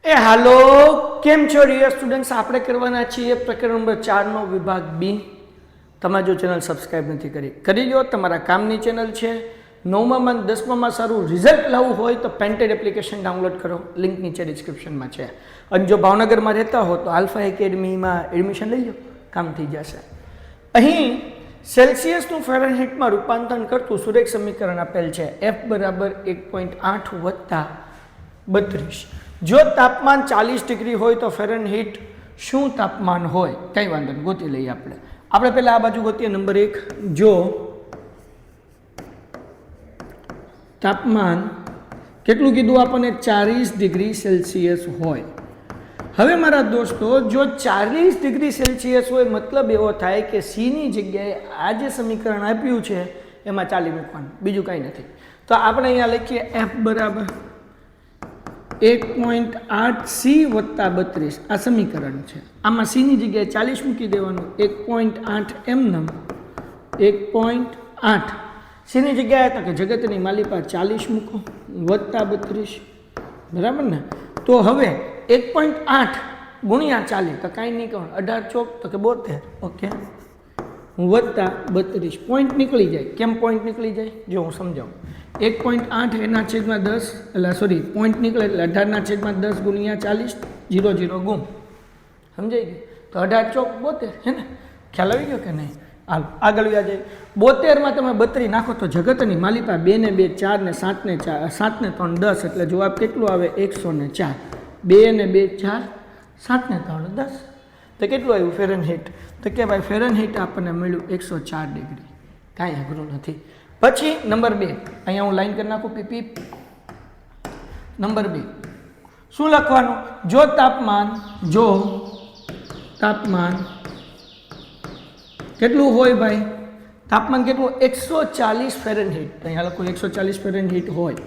એ હાલો કેમ છો dear students, આપણે કરવાના છીએ પ્રકરણ નંબર 4 નો વિભાગ બી. તમે જો ચેનલ સબસ્ક્રાઇબ નથી કરી લો, તમારા કામની ચેનલ છે. 9માં 10માં સારું રિઝલ્ટ લાવવું હોય તો પેન્ટેડ એપ્લિકેશન ડાઉનલોડ કરો, લિંક નીચે ડિસ્ક્રિપ્શનમાં છે. અને જો ભાવનગરમાં રહેતા હો તો આલ્ફા એકેડમીમાં એડમિશન લઈ લો, કામ થઈ જશે. અહીં સેલ્સિયસનું ફેરનહીટમાં રૂપાંતરણ કરતું સુરેખ સમીકરણ આપેલ છે. F બરાબર 1.8 વત્તા 32. જો તાપમાન 40 ડિગ્રી હોય તો ફેરનહીટ શું તાપમાન હોય? કંઈ વાંધો નહીં, ગોતી લઈએ આપણે પહેલાં આ બાજુ ગોતીએ. નંબર 1, જો તાપમાન કેટલું કીધું આપણને? 40 ડિગ્રી સેલ્સિયસ હોય. હવે મારા દોસ્તો, જો 40 ડિગ્રી સેલ્સિયસ હોય મતલબ એવો થાય કે સીની જગ્યાએ આ જે સમીકરણ આપ્યું છે એમાં 40 મૂકવાનું, બીજું કાંઈ નથી. તો આપણે અહીંયા લખીએ F બરાબર 1.8C વત્તા 32. આ સમીકરણ છે. આમાં સીની જગ્યાએ 40 મૂકી દેવાનું. 1.8 એમનેમ 1.8 સીની જગ્યાએ તો કે જગતની માલિકા 40 મૂકો વત્તા 32, બરાબર ને? તો હવે 1.8 ગુણ્યા 40 તો કાંઈ નહીં કહો, 18 ચોક તો કે 72, ઓકે, વત્તા 32. પોઈન્ટ નીકળી જાય. કેમ પોઈન્ટ નીકળી જાય? જો હું સમજાવું. 1.8 એના છેદમાં 10, એટલે સોરી પોઈન્ટ નીકળે એટલે 18/10 ગુણ્યા 40, 0 0 ગુણ, સમજાઈ ગયું? તો 18 ચોક 72, હે ને? ખ્યાલ આવી ગયો કે નહીં? હાલ આગળ વ્યા જાય. 72માં તમે 32 નાખો તો જગતની માલિકા 2 ને 2 4 ને 7 ને 4 7 ને 3 10, એટલે જવાબ કેટલું આવે? 104. 2 ને 2 4 7 ને 3 10, તો કેટલું આવ્યું ફેરનહીટ? તો કે ભાઈ ફેરનહીટ આપણને મળ્યું 104 ડિગ્રી. કાંઈ અઘરું નથી. પછી નંબર 2, અહીંયા હું લાઈન કરી નાખું પીપી. નંબર 2 શું લખવાનું? જો તાપમાન કેટલું હોય ભાઈ? તાપમાન કેટલું? 140 ફેરનહીટ. અહીંયા લખો 140 ફેરનહીટ હોય.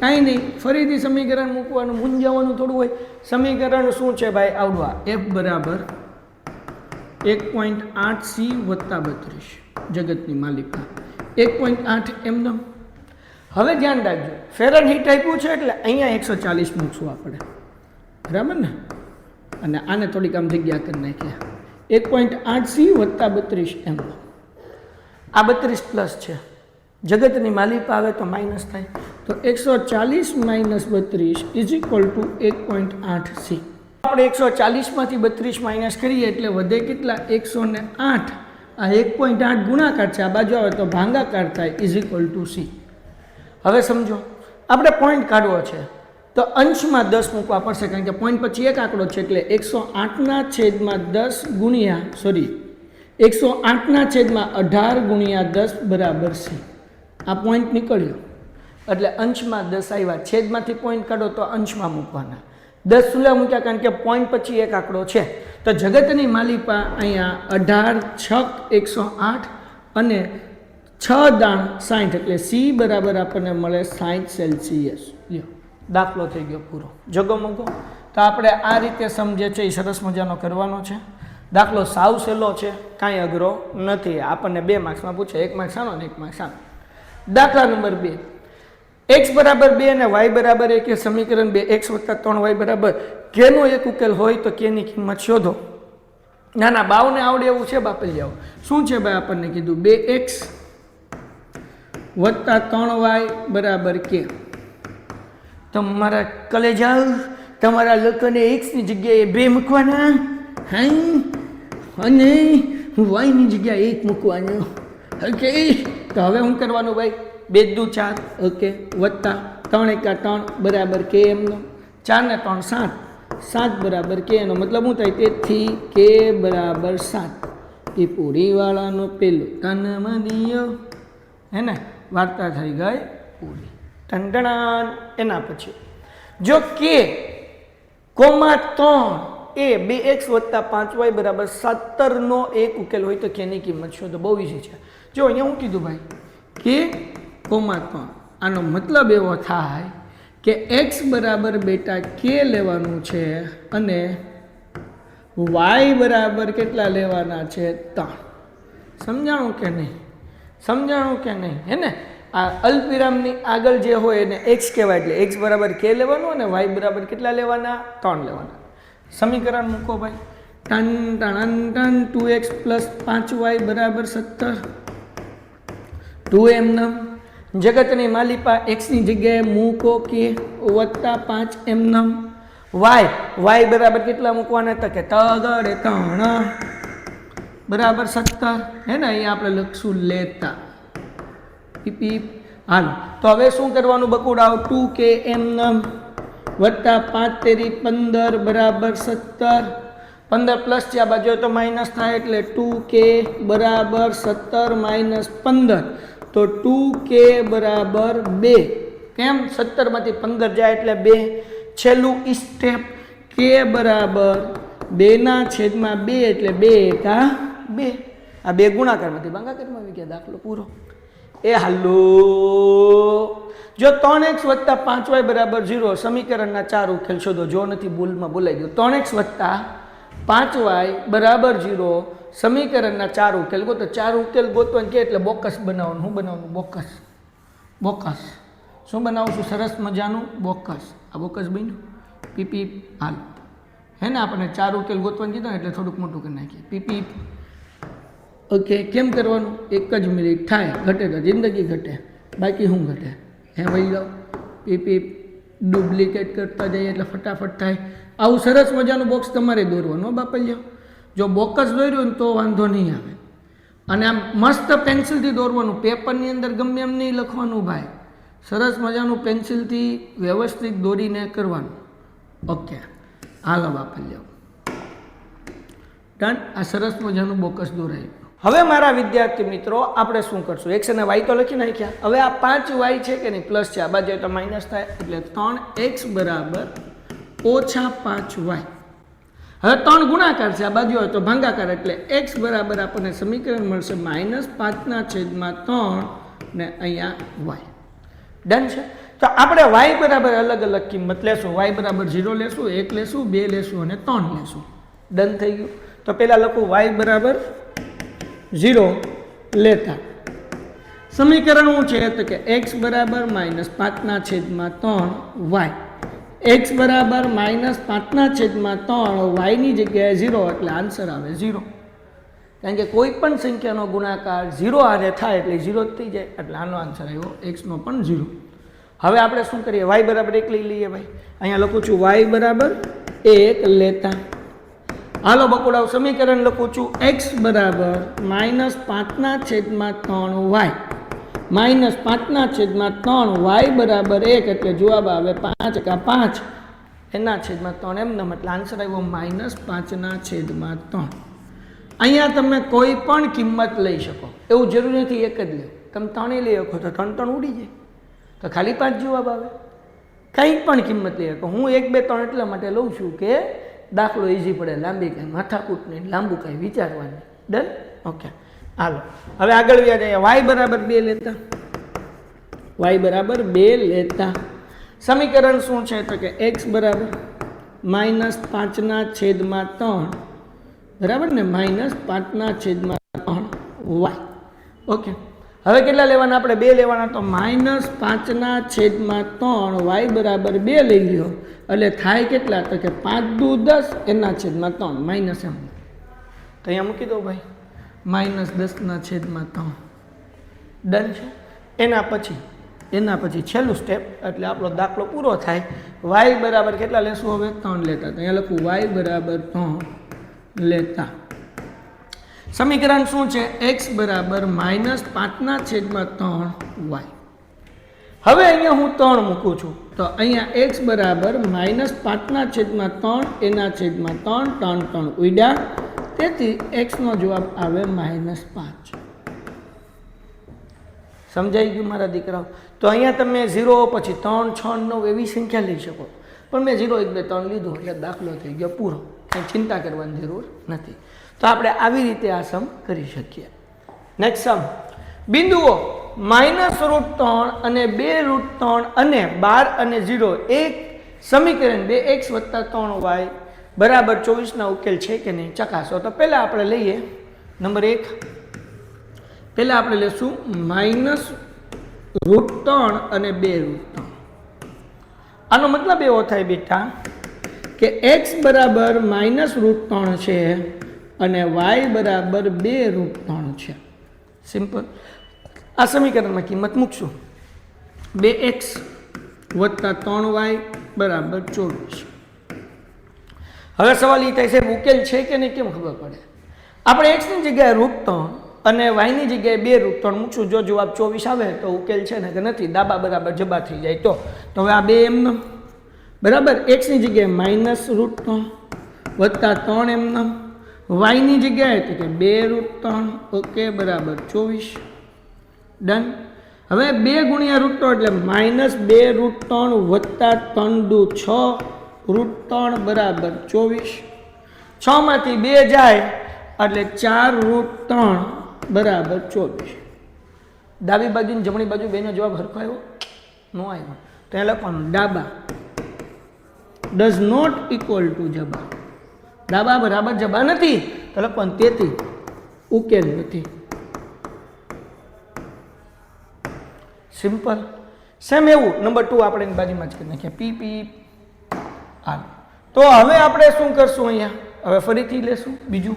કાંઈ નહીં, ફરીથી સમીકરણ મૂકવાનું, મૂંઝાવાનું થોડું હોય. સમીકરણ શું છે ભાઈ? આવડવા. F બરાબર 1.8C વત્તા 32, જગતની માલિકા 1.8 એમનેમ. હવે ધ્યાન રાખજો, ફેરનહીટ આપ્યું છે એટલે અહીંયા 140 મૂકશું આપણે, બરાબર ને? અને આને થોડીક આમ જગ્યા કરી નાખીએ. 1.8C વત્તા 32 એમનેમ. આ 32 પ્લસ છે, જગતની માલિકા આવે તો માઇનસ થાય. તો 140 minus 32 is equal to 1.8C. આપણે 140માંથી 32 માઇનસ કરીએ એટલે વધે કેટલા? 108. આ 1.8 ગુણાકાર છે, આ બાજુ આવે તો ભાંગાકાર થાય, ઇઝ ઇક્વલ ટુ C. હવે સમજો, આપણે પોઈન્ટ કાઢવો છે તો અંશમાં 10 મૂકવા પડશે, કારણ કે પોઈન્ટ પછી એક આંકડો છે, એટલે 108/10 ગુણ્યા 108/18 ગુણ્યા 10 બરાબર C. આ પોઈન્ટ નીકળ્યો એટલે અંશમાં 10 આવ્યા. છેદમાંથી પોઈન્ટ કાઢો તો અંશમાં મૂકવાના. 10 સુલા મૂક્યા, કારણ કે પોઈન્ટ પછી એક આંકડો છે. તો જગતની માલિકા અહીંયા 18 6 108 અને 6 દાણ 60, એટલે C બરાબર આપણને મળે 60 સેલ્સિયસ. દાખલો થઈ ગયો પૂરો. જગો મૂકો. તો આપણે આ રીતે સમજે છે એ સરસ મજાનો કરવાનો છે. દાખલો સાવ સહેલો છે, કાંઈ અઘરો નથી. આપણને 2 માર્ક્સમાં પૂછે, 1 માર્ક્સ આનો અને 1 માર્ક્સ આનો. દાખલા નંબર 2, x બરાબર 2 અને y બરાબર 1 એ સમીકરણ 2 x વત્તા 3y બરાબર કેનો એક ઉકેલ હોય તો કેની કિંમત શોધો. ના ના, બાવને આવડે એવું છે, બાપલ જાઓ. શું છે ભાઈ? આપણને કીધું 2x વત્તા 3y બરાબર કે. તમારા કલેજા, તમારા લોકોને x ની જગ્યાએ 2 મૂકવાના, અને y ની જગ્યાએ 1 મૂકવાનું, ઓકે. તો હવે શું કરવાનું ભાઈ? 2 દુ 4, ઓકે, વત્તા 3 એકા 3 બરાબર કે એમનો, 4 ને 3 7, 7 બરાબર કે. એનો મતલબ શું થાય? તેથી કે બરાબર 7. એ પૂરીવાળાનો પેલો તનમાં દિયો, હે ને? વાર્તા થઈ ગઈ પૂરી. ટંટણાન. એના પછી જો કે કોમા 3 એ 2x વત્તા 5y બરાબર 17 નો એક ઉકેલ હોય તો કેની કિંમત શોધો. બહુ ઈઝી છે. જો અહીંયા હું કીધું ભાઈ કે કોમા 3, આનો મતલબ એવો થાય કે x બરાબર બેટા કે લેવાનું છે અને y બરાબર કેટલા લેવાના છે? 3. સમજાણું કે નહીં? સમજાણું કે નહીં? હે ને? આ અલ્પવિરામની આગળ જે હોય એને એક્સ કહેવાય, એટલે એક્સ બરાબર કે લેવાનું અને વાય બરાબર કેટલા લેવાના? 3 લેવાના. સમીકરણ મૂકો ભાઈ. Ton ton ton 2x plus 5y બરાબર 17. 2m નમ જગતની માલિપા એક્સની જગ્યાએ મૂકો કે વત્તા 5m નમ વાય બરાબર કેટલા મૂકવાના? તો કે તગડે 3 બરાબર 17. હે ને અહીંયા આપણે લખશું લેતા. પીપી હાલો તો હવે શું કરવાનું બકુડાવ? 2km નમ વત્તા 5 તેરી 15 બરાબર 17. 15 પ્લસ છે આ બાજુ તો માઇનસ થાય એટલે 2k બરાબર 17 માઇનસ 15 તો 2k બરાબર 2. કેમ? 17 માંથી 15 જાય એટલે 2. છેલ્લું સ્ટેપ k બરાબર 2/2 એટલે 2 એકા 2. આ 2 ગુણાકારમાંથી ભાગાકારમાં આવી ગયા, દાખલો પૂરો. એ હાલો જો 3x વત્તા 5y બરાબર 0 સમીકરણના 4 ઉકેલ શોધો. જો નથી ભૂલમાં બોલાઈ ગયું. 3x વત્તા 5y બરાબર 0 સમીકરણના 4 ઉકેલ ગોતો. 4 ઉકેલ ગોતવાનું કે એટલે બોકસ બનાવવાનું. શું બનાવવાનું? બોકસ. શું બનાવશું? સરસ મજાનું બોકસ. આ બોકસ બન્યું. પીપી હાલ હે ને આપણને 4 ઉકેલ ગોતવાનું કીધું એટલે થોડુંક મોટું કરી નાખીએ. PP okay. કેમ કરવાનું? 1 જ મિનિટ થાય. ઘટે તો જિંદગી ઘટે, બાકી શું ઘટે? હે વહી જાઓ. પીપી ડુપ્લિકેટ કરતા જઈએ એટલે ફટાફટ થાય. આવું સરસ મજાનું બોક્સ તમારે દોરવાનું બાપલ્યો. જો બોક્સ દોર્યું ને તો વાંધો નહીં આવે. અને આમ મસ્ત પેન્સિલથી દોરવાનું, પેપરની અંદર ગમે એમ નહીં લખવાનું ભાઈ. સરસ મજાનું પેન્સિલથી વ્યવસ્થિત દોરીને કરવાનું. ઓકે હાલો બાપલ્યો ડન. આ સરસ મજાનું બોક્સ દોરાયું. હવે મારા વિદ્યાર્થી મિત્રો આપણે શું કરશું? એક્સ અને વાય તો લખી નાખ્યા. હવે આ 5y છે કે નહીં પ્લસ છે, આ બાજુ તો માઇનસ થાય એટલે 3x બરાબર -5y. હવે 3 ગુણાકાર છે, આ બાજુ હોય તો ભાગાકાર એટલે x બરાબર આપણને સમીકરણ મળશે -5/3 ને અહીંયા y. ડન છે. તો આપણે y બરાબર અલગ અલગ કિંમત લેશું. y બરાબર 0 લેશું, 1 લેશું, 2 લેશું અને 3 લેશું. ડન થઈ ગયું. તો પહેલાં લખું y બરાબર 0 લેતા સમીકરણ શું છે? તો કે x બરાબર -5/3y. x બરાબર -5/3 y ની જગ્યાએ 0 એટલે આન્સર આવે 0. કારણ કે કોઈ પણ સંખ્યાનો ગુણાકાર 0 હારે થાય એટલે 0 જ થઈ જાય, એટલે આનો આન્સર આવ્યો x નો પણ 0. હવે આપણે શું કરીએ? y બરાબર 1 લઈ લઈએ ભાઈ. અહીંયા લખું છું y બરાબર 1 લેતા. હાલો બકોડાવ સમીકરણ લખું છું x બરાબર -5/3y -5/3y બરાબર 1 એટલે જવાબ આવે 5 × 5 એના છેદમાં 3 એમ નમ એટલે આન્સર આવ્યો -5/3. અહીંયા તમે કોઈ પણ કિંમત લઈ શકો, એવું જરૂરી નથી એક જ લે. તમે 3 લઈ શકો તો 3 ઉડી જાય તો ખાલી 5 જવાબ આવે. કંઈ પણ કિંમત લઈ શકો. હું 1 2 3 એટલા માટે લઉં છું કે દાખલો ઇઝી પડે, લાંબી કાંઈ માથાકૂટ નહીં, લાંબુ કાંઈ વિચારવાની. ડન. ઓકે હાલો હવે આગળ વ્યા જઈએ. y બરાબર 2 લેતા. y બરાબર 2 લેતા સમીકરણ શું છે? તો કે x બરાબર -5/3 બરાબર ને -5/3y. ઓકે હવે કેટલા લેવાના? આપણે 2 લેવાના. તો -5/3y બરાબર 2 લઈ લ્યો એટલે થાય કેટલા? તો કે 5 × 2 = 10 એના છેદમાં 3 માઇનસ એમ. તો અહીંયા મૂકી દો ભાઈ -10/3. ડન છે. એના પછી છેલ્લું સ્ટેપ એટલે આપણો દાખલો પૂરો થાય. y બરાબર કેટલા લેશું? હવે 3 લેતા. તો અહીંયા લખું y બરાબર 3 લેતા. સમીકરણ શું છે? x બરાબર -5/3y. હવે અહીંયા હું 3 મૂકું છું તો અહીંયા x બરાબર -5/3 એના છેદમાં 3 3 ઉડ્યા તેથી x નો જવાબ આવે -5. સમજાઈ ગયું મારા દીકરાઓ? તો અહીંયા તમે 0 પછી 3 6 9 એવી સંખ્યા લઈ શકો, પણ મેં 0 1 2 3 લીધું એટલે દાખલો થઈ ગયો પૂરો. કંઈ ચિંતા કરવાની જરૂર નથી. તો આપણે આવી રીતે આ સમ કરી શકીએ. નેક્સ્ટ સમ બિંદુઓ -√3 અને 2√3 અને 12 અને 0 એક સમીકરણ 2x + 3y બરાબર 24 ઉકેલ છે કે નહીં ચકાસો. તો પહેલાં આપણે લઈએ નંબર 1. પહેલાં આપણે લેશું √3 અને 2√3. આનો મતલબ એવો થાય બેટા કે x બરાબર -√3 છે અને y બરાબર 2√3 છે. સિમ્પલ. આ સમીકરણમાં કિંમત મૂકશું. 2x વત્તા 3y બરાબર 24. હવે સવાલ એ થાય છે ઉકેલ છે કે નહીં કેમ ખબર પડે? આપણે x ની જગ્યાએ √3 અને y ની જગ્યાએ 2√3 મૂકશું. જો જવાબ 24 આવે તો ઉકેલ છે ને કે નથી, ડાબા બરાબર જબા થઈ જાય તો હવે આ 2 એમનેમ બરાબર. x ની જગ્યાએ -√3 વત્તા 3 એમનેમ, y ની જગ્યાએ તો કે 2√3 ઓકે બરાબર 24. ડન. હવે 2 ગુણ્યા √3 એટલે -2√3 વત્તા 3 દુ 6 √3 બરાબર 24. 6 માંથી 2 જાય એટલે 4√3 બરાબર 24. ડાબી બાજુ ને જમણી બાજુ બેનો જવાબ હરખો આવ્યો? નો આવ્યો. તો એ લખવાનું ડાબા ડઝ નોટ ઇક્વલ ટુ જબા. ડાબા બરાબર જબા નથી તો લખવાનું તેથી ઉકેલ નથી. સિમ્પલ. સેમ એવું નંબર 2 આપણે એની બાજુમાં જ કરી નાખીએ. પી પી આર. તો હવે આપણે શું કરશું અહીંયા? હવે ફરીથી લેશું. બીજું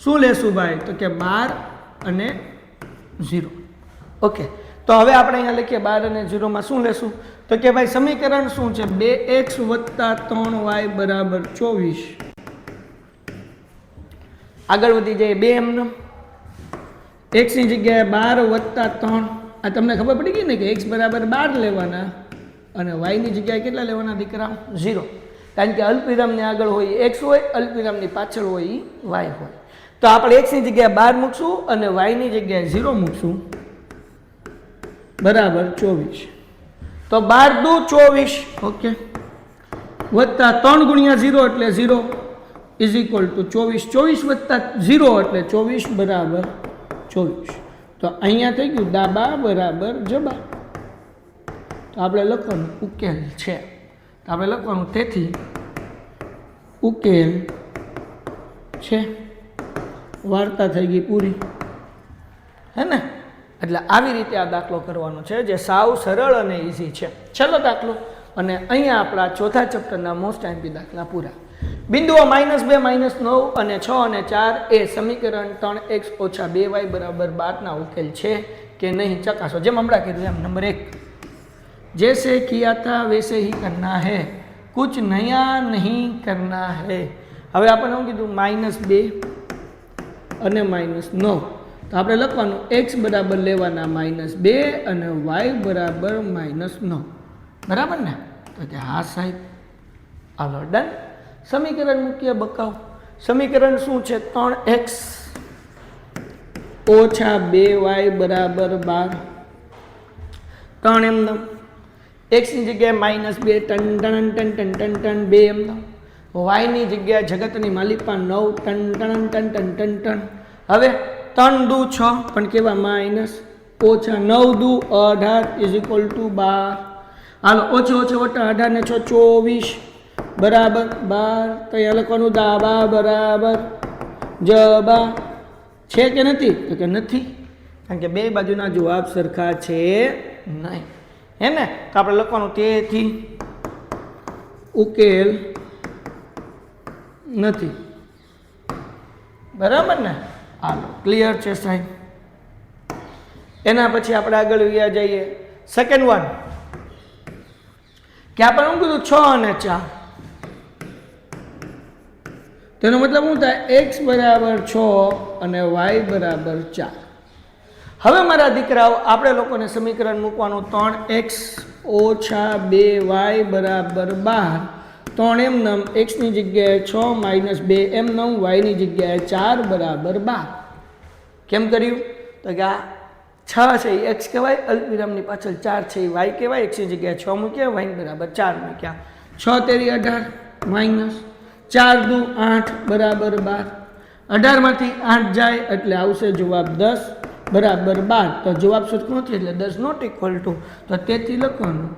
શું લેશું ભાઈ? તો કે 12 અને 0. ઓકે. તો હવે આપણે અહીંયા લખીએ 12 અને 0 માં શું લેશું? તો કે ભાઈ સમીકરણ શું છે? 2x વત્તા 3y બરાબર 24. આગળ વધી જાય 2 એમનેમ. x ની જગ્યાએ 12 વત્તા 3. આ તમને ખબર પડી ગઈ ને કે x બરાબર 12 લેવાના અને y ની જગ્યાએ કેટલા લેવાના દીકરા? 0. કારણ કે અલ્પવિરામની આગળ હોય x હોય, અલ્પવિરામની પાછળ હોય y હોય. તો આપણે x ની જગ્યાએ 12 મૂકશું અને y ની જગ્યાએ 0 મૂકશું બરાબર 24. તો 12 દુ 24 ઓકે વત્તા 3 ગુણ્યા 0 એટલે 0 ઇઝ ઇક્વલ ટુ 24. 24 વત્તા 0 એટલે 24 બરાબર 24. તો અહીંયા થઈ ગયું ડાબા બરાબર જબા. તો આપણે લખવાનું ઉકેલ છે. તો આપણે લખવાનું તેથી ઉકેલ છે. વાર્તા થઈ ગઈ પૂરી. હે ને? એટલે આવી રીતે આ દાખલો કરવાનો છે જે સાવ સરળ અને ઇઝી છે. છેલ્લો દાખલો અને અહીંયા આપણા ચોથા ચેપ્ટરના મોસ્ટ આઈએમપી દાખલા પૂરા. બિંદુઓ -2 -9 અને 6 અને 4 એ સમીકરણ 3x - 2y બરાબર 12 ના ઉકેલ છે કે નહીં ચકાસો. જેમ હમણાં કીધું એમ. નંબર 1 जैसे किया था वैसे ही करना है, कुछ नया नहीं करना है. હવે આપણે શું કીધું? -2 અને -9. તો આપણે લખવાનું x બરાબર લેવાના -2 અને y બરાબર -9. બરાબર ને? તો કે હા સાહેબ. હાલો ડન. સમીકરણ મૂકીએ બકાવ. સમીકરણ શું છે? 3x - 2y બરાબર 12. 3 એમનેમ. x ની જગ્યાએ -2 ton ton ton ton ton ton 2 એમનેમ. y ની જગ્યાએ જગતની માલિકા 9 ton ton ton ton ton ton. હવે 3 દુ 6 પણ કેવા માઇનસ ઓછા 9 દુ 18 ઇઝ ઇક્વલ ટુ 12. હાલો ઓછો ઓછો વટા 18 ને 6 24 બરાબર 12. તો અહીંયા લખવાનું ડાબા બરાબર જબા. છે કે નથી? તો કે નથી, કારણ કે બે બાજુના જવાબ સરખા છે નહીં. હે ને? તો આપણે લખવાનું તેથી ઉકેલ નથી. બરાબર ને? હાલો ક્લિયર છે સાહેબ. એના પછી આપણે આગળ વ્યા જઈએ. સેકન્ડ વન કે આપણે શું કીધું? 6 અને 4. તેનો મતલબ શું થાય? x બરાબર 6 અને y બરાબર 4. હવે મારા દીકરાઓ આપણે લોકોને સમીકરણ મૂકવાનું 3x - 2y બરાબર 12. 3 એમનેમ x ની જગ્યાએ 6 - 2 એમનેમ y ની જગ્યાએ 4 બરાબર 12. કેમ કર્યું? તો કે આ 6 છે એ x કહેવાય, અલ્પવિરામની પાછળ 4 છે એ y કહેવાય. x ની જગ્યાએ 6 મૂક્યા, y બરાબર 4 મૂક્યા. 6 તેરી 18 માઇનસ 4 દુ 8 બરાબર 12. 18 માંથી 8 જાય એટલે આવશે જવાબ 10 બરાબર 12. તો જવાબ સરખો નથી એટલે ડઝ નોટ ઇક્વલ ટુ. તો તેથી લખવાનું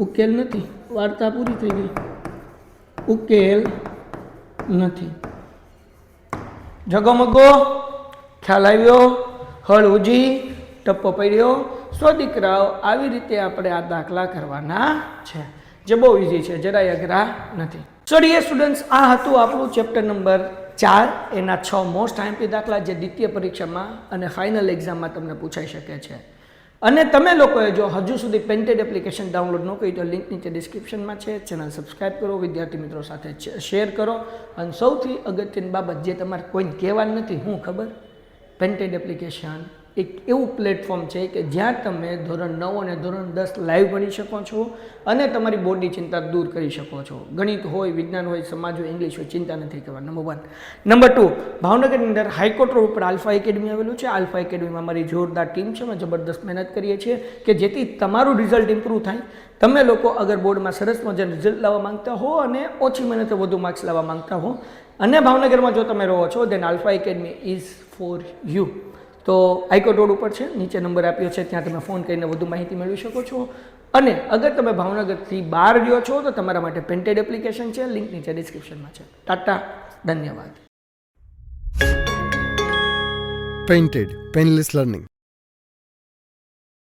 ઉકેલ નથી. વાર્તા પૂરી થઈ ગઈ. ઉકેલ નથી. જગમગો ખ્યાલ આવ્યો? હળ ઉજી ટપ્પો પડ્યો. સો દીકરાઓ આવી રીતે આપણે આ દાખલા કરવાના છે, જે બહુ ઇઝી છે, જરાય અઘરા નથી. સો ડિયર સ્ટુડન્ટ્સ, આ હતું આપણું ચેપ્ટર નંબર 4, એના 6 મોસ્ટ આઈએમપી દાખલા જે દ્વિતીય પરીક્ષામાં અને ફાઇનલ એક્ઝામમાં તમને પૂછાઈ શકે છે. અને તમે લોકોએ જો હજુ સુધી પેન્ટેડ એપ્લિકેશન ડાઉનલોડ ન કરી તો લિંક નીચે ડિસ્ક્રિપ્શનમાં છે. ચેનલ સબસ્ક્રાઇબ કરો, વિદ્યાર્થી મિત્રો સાથે શેર કરો. અને સૌથી અગત્યની બાબત જે તમારે કોઈને કહેવાની નથી, હું ખબર, પેન્ટેડ એપ્લિકેશન એક એવું પ્લેટફોર્મ છે કે જ્યાં તમે ધોરણ 9 અને ધોરણ 10 લાઈવ ભણી શકો છો અને તમારી બોર્ડની ચિંતા દૂર કરી શકો છો. ગણિત હોય, વિજ્ઞાન હોય, સમાજ હોય, ઇંગ્લિશ હોય, ચિંતા નથી કરવાની. નંબર 1. નંબર 2, ભાવનગરની અંદર હાઈકોર્ટ રોડ ઉપર આલ્ફા એકેડમી આવેલું છે. આલ્ફા એકેડમીમાં અમારી જોરદાર ટીમ છે. અમે જબરદસ્ત મહેનત કરીએ છીએ કે જેથી તમારું રિઝલ્ટ ઇમ્પ્રૂવ થાય. તમે લોકો અગર બોર્ડમાં સરસ મજાનું રિઝલ્ટ લાવવા માંગતા હો અને ઓછી મહેનતે વધુ માર્ક્સ લાવવા માંગતા હો અને ભાવનગરમાં જો તમે રહો છો, then Alpha Academy is for you. તો હાઈકોર્ટ રોડ ઉપર છે, નીચે નંબર આપ્યો છે, ત્યાં તમે ફોન કરીને વધુ માહિતી મેળવી શકો છો. અને અગર તમે ભાવનગરથી બહાર રહ્યો છો તો તમારા માટે પેન્ટેડ એપ્લિકેશન છે, લિંક નીચે ડિસ્ક્રિપ્શનમાં છે. ટાટા, ધન્યવાદ. Painted, Painless Learning.